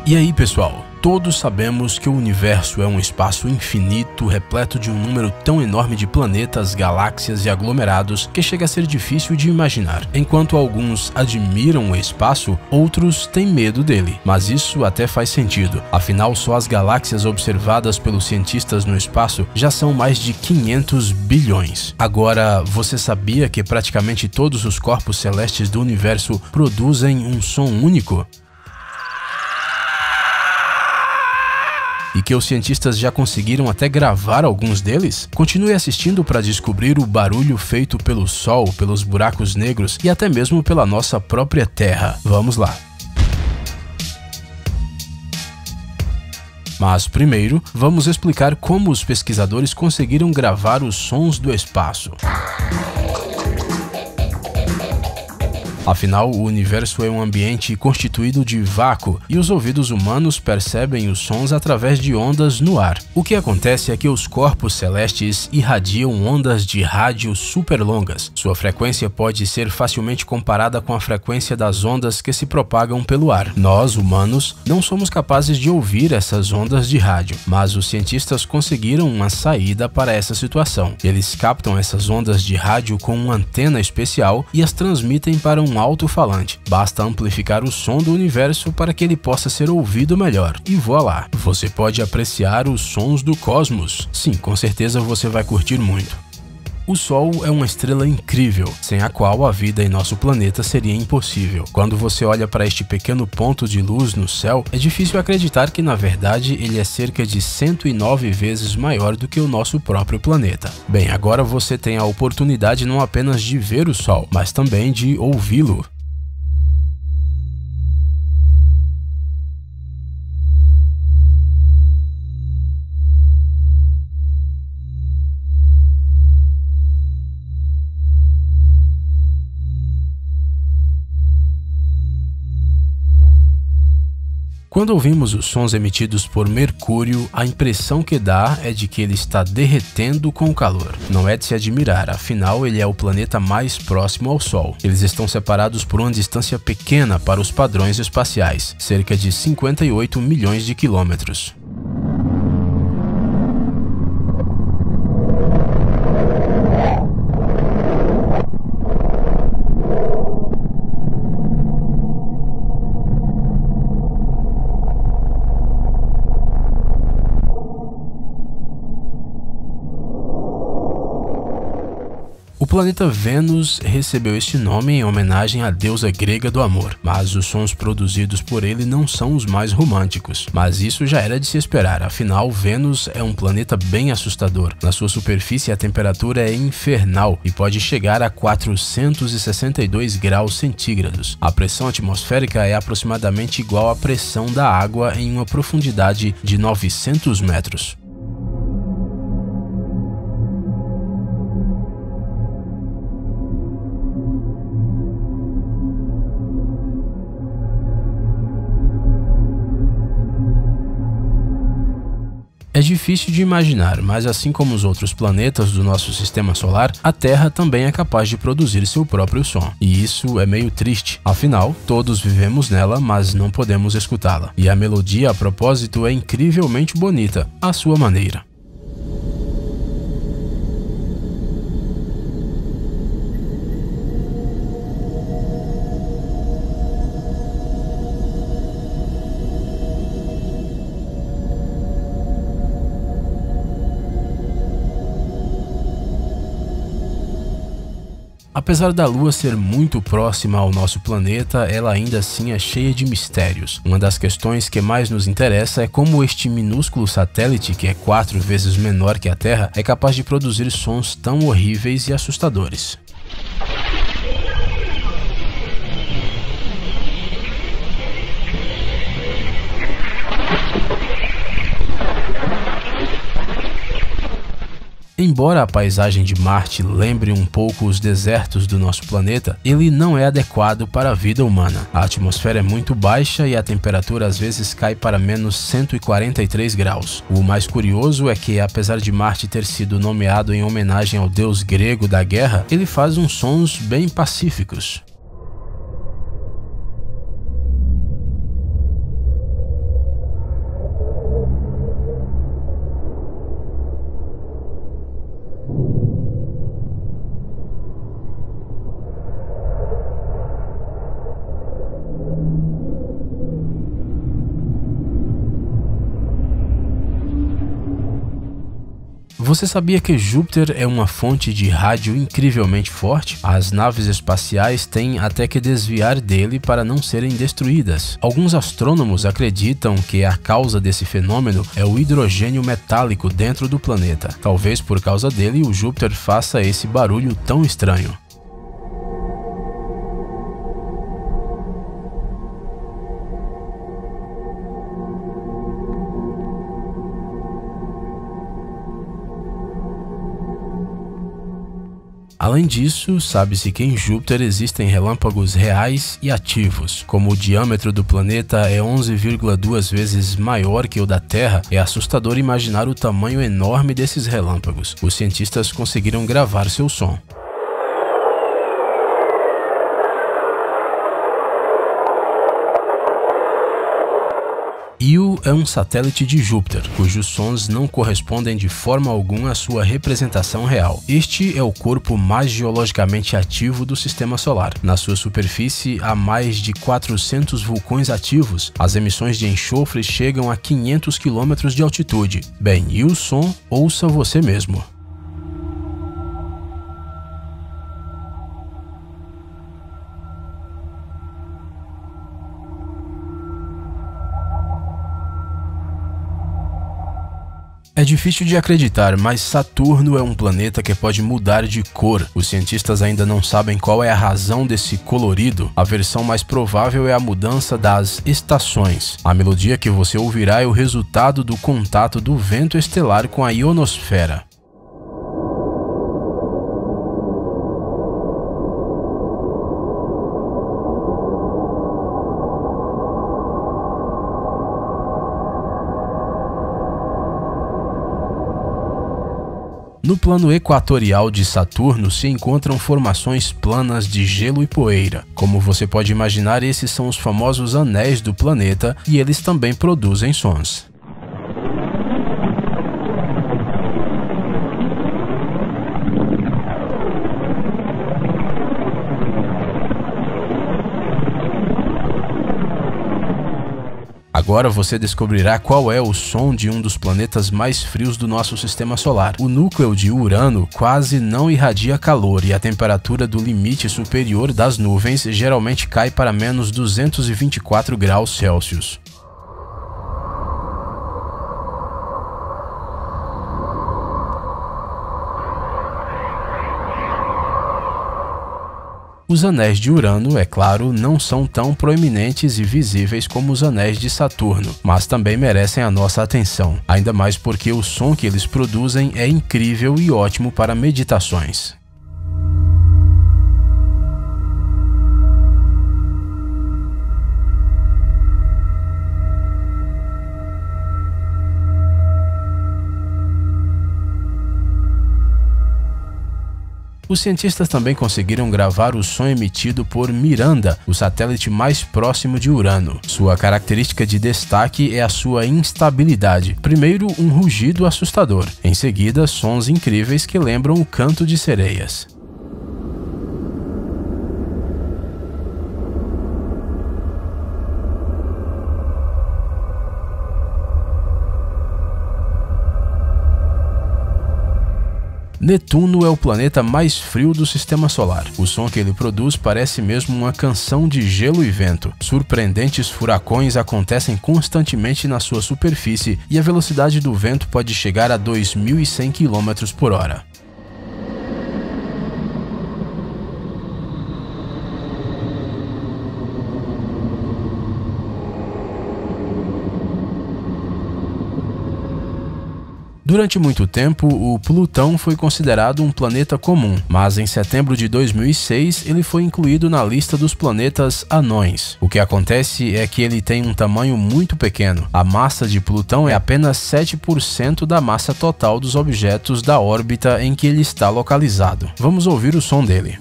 E aí, pessoal? Todos sabemos que o universo é um espaço infinito, repleto de um número tão enorme de planetas, galáxias e aglomerados que chega a ser difícil de imaginar. Enquanto alguns admiram o espaço, outros têm medo dele. Mas isso até faz sentido. Afinal, só as galáxias observadas pelos cientistas no espaço já são mais de 500 bilhões. Agora, você sabia que praticamente todos os corpos celestes do universo produzem um som único? E que os cientistas já conseguiram até gravar alguns deles? Continue assistindo para descobrir o barulho feito pelo Sol, pelos buracos negros e até mesmo pela nossa própria Terra. Vamos lá! Mas primeiro, vamos explicar como os pesquisadores conseguiram gravar os sons do espaço. Afinal, o universo é um ambiente constituído de vácuo e os ouvidos humanos percebem os sons através de ondas no ar. O que acontece é que os corpos celestes irradiam ondas de rádio super longas. Sua frequência pode ser facilmente comparada com a frequência das ondas que se propagam pelo ar. Nós, humanos, não somos capazes de ouvir essas ondas de rádio, mas os cientistas conseguiram uma saída para essa situação. Eles captam essas ondas de rádio com uma antena especial e as transmitem para um alto-falante. Basta amplificar o som do universo para que ele possa ser ouvido melhor. E voilá! Você pode apreciar os sons do cosmos. Sim, com certeza você vai curtir muito. O Sol é uma estrela incrível, sem a qual a vida em nosso planeta seria impossível. Quando você olha para este pequeno ponto de luz no céu, é difícil acreditar que na verdade ele é cerca de 109 vezes maior do que o nosso próprio planeta. Bem, agora você tem a oportunidade não apenas de ver o Sol, mas também de ouvi-lo. Quando ouvimos os sons emitidos por Mercúrio, a impressão que dá é de que ele está derretendo com o calor. Não é de se admirar, afinal ele é o planeta mais próximo ao Sol. Eles estão separados por uma distância pequena para os padrões espaciais, cerca de 58 milhões de quilômetros. O planeta Vênus recebeu este nome em homenagem à deusa grega do amor, mas os sons produzidos por ele não são os mais românticos. Mas isso já era de se esperar, afinal Vênus é um planeta bem assustador. Na sua superfície a temperatura é infernal e pode chegar a 462 graus centígrados. A pressão atmosférica é aproximadamente igual à pressão da água em uma profundidade de 900 metros. É difícil de imaginar, mas assim como os outros planetas do nosso sistema solar, a Terra também é capaz de produzir seu próprio som. E isso é meio triste. Afinal, todos vivemos nela, mas não podemos escutá-la. E a melodia, a propósito, é incrivelmente bonita, à sua maneira. Apesar da Lua ser muito próxima ao nosso planeta, ela ainda assim é cheia de mistérios. Uma das questões que mais nos interessa é como este minúsculo satélite, que é 4 vezes menor que a Terra, é capaz de produzir sons tão horríveis e assustadores. Embora a paisagem de Marte lembre um pouco os desertos do nosso planeta, ele não é adequado para a vida humana. A atmosfera é muito baixa e a temperatura às vezes cai para menos 143 graus. O mais curioso é que, apesar de Marte ter sido nomeado em homenagem ao deus grego da guerra, ele faz uns sons bem pacíficos. Você sabia que Júpiter é uma fonte de rádio incrivelmente forte? As naves espaciais têm até que desviar dele para não serem destruídas. Alguns astrônomos acreditam que a causa desse fenômeno é o hidrogênio metálico dentro do planeta. Talvez por causa dele o Júpiter faça esse barulho tão estranho. Além disso, sabe-se que em Júpiter existem relâmpagos reais e ativos. Como o diâmetro do planeta é 11,2 vezes maior que o da Terra, é assustador imaginar o tamanho enorme desses relâmpagos. Os cientistas conseguiram gravar seu som. Io é um satélite de Júpiter, cujos sons não correspondem de forma alguma à sua representação real. Este é o corpo mais geologicamente ativo do Sistema Solar. Na sua superfície há mais de 400 vulcões ativos. As emissões de enxofre chegam a 500 km de altitude. Bem, e o som, ouça você mesmo. É difícil de acreditar, mas Saturno é um planeta que pode mudar de cor. Os cientistas ainda não sabem qual é a razão desse colorido. A versão mais provável é a mudança das estações. A melodia que você ouvirá é o resultado do contato do vento estelar com a ionosfera. No plano equatorial de Saturno se encontram formações planas de gelo e poeira. Como você pode imaginar, esses são os famosos anéis do planeta e eles também produzem sons. Agora você descobrirá qual é o som de um dos planetas mais frios do nosso sistema solar. O núcleo de Urano quase não irradia calor e a temperatura do limite superior das nuvens geralmente cai para menos 224 graus Celsius. Os anéis de Urano, é claro, não são tão proeminentes e visíveis como os anéis de Saturno, mas também merecem a nossa atenção, ainda mais porque o som que eles produzem é incrível e ótimo para meditações. Os cientistas também conseguiram gravar o som emitido por Miranda, o satélite mais próximo de Urano. Sua característica de destaque é a sua instabilidade. Primeiro, um rugido assustador. Em seguida, sons incríveis que lembram o canto de sereias. Netuno é o planeta mais frio do Sistema Solar. O som que ele produz parece mesmo uma canção de gelo e vento. Surpreendentes furacões acontecem constantemente na sua superfície e a velocidade do vento pode chegar a 2.100 km por hora. Durante muito tempo, o Plutão foi considerado um planeta comum, mas em setembro de 2006 ele foi incluído na lista dos planetas anões. O que acontece é que ele tem um tamanho muito pequeno. A massa de Plutão é apenas 7% da massa total dos objetos da órbita em que ele está localizado. Vamos ouvir o som dele.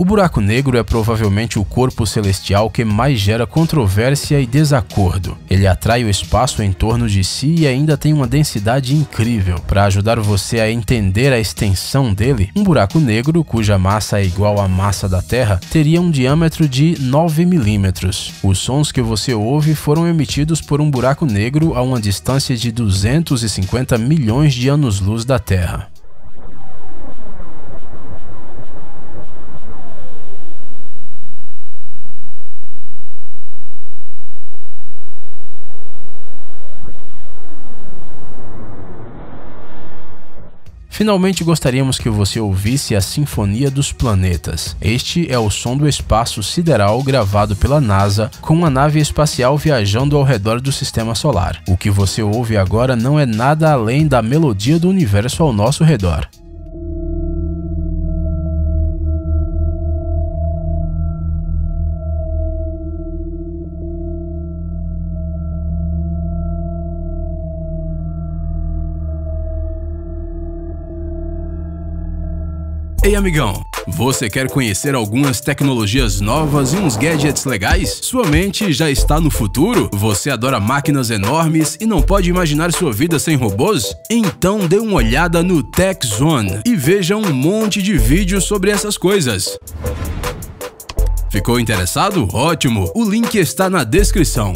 O buraco negro é provavelmente o corpo celestial que mais gera controvérsia e desacordo. Ele atrai o espaço em torno de si e ainda tem uma densidade incrível. Para ajudar você a entender a extensão dele, um buraco negro, cuja massa é igual à massa da Terra, teria um diâmetro de 9 milímetros. Os sons que você ouve foram emitidos por um buraco negro a uma distância de 250 milhões de anos-luz da Terra. Finalmente gostaríamos que você ouvisse a Sinfonia dos Planetas. Este é o som do espaço sideral gravado pela NASA com uma nave espacial viajando ao redor do Sistema Solar. O que você ouve agora não é nada além da melodia do universo ao nosso redor. Ei, amigão, você quer conhecer algumas tecnologias novas e uns gadgets legais? Sua mente já está no futuro? Você adora máquinas enormes e não pode imaginar sua vida sem robôs? Então dê uma olhada no Tech Zone e veja um monte de vídeos sobre essas coisas. Ficou interessado? Ótimo! O link está na descrição.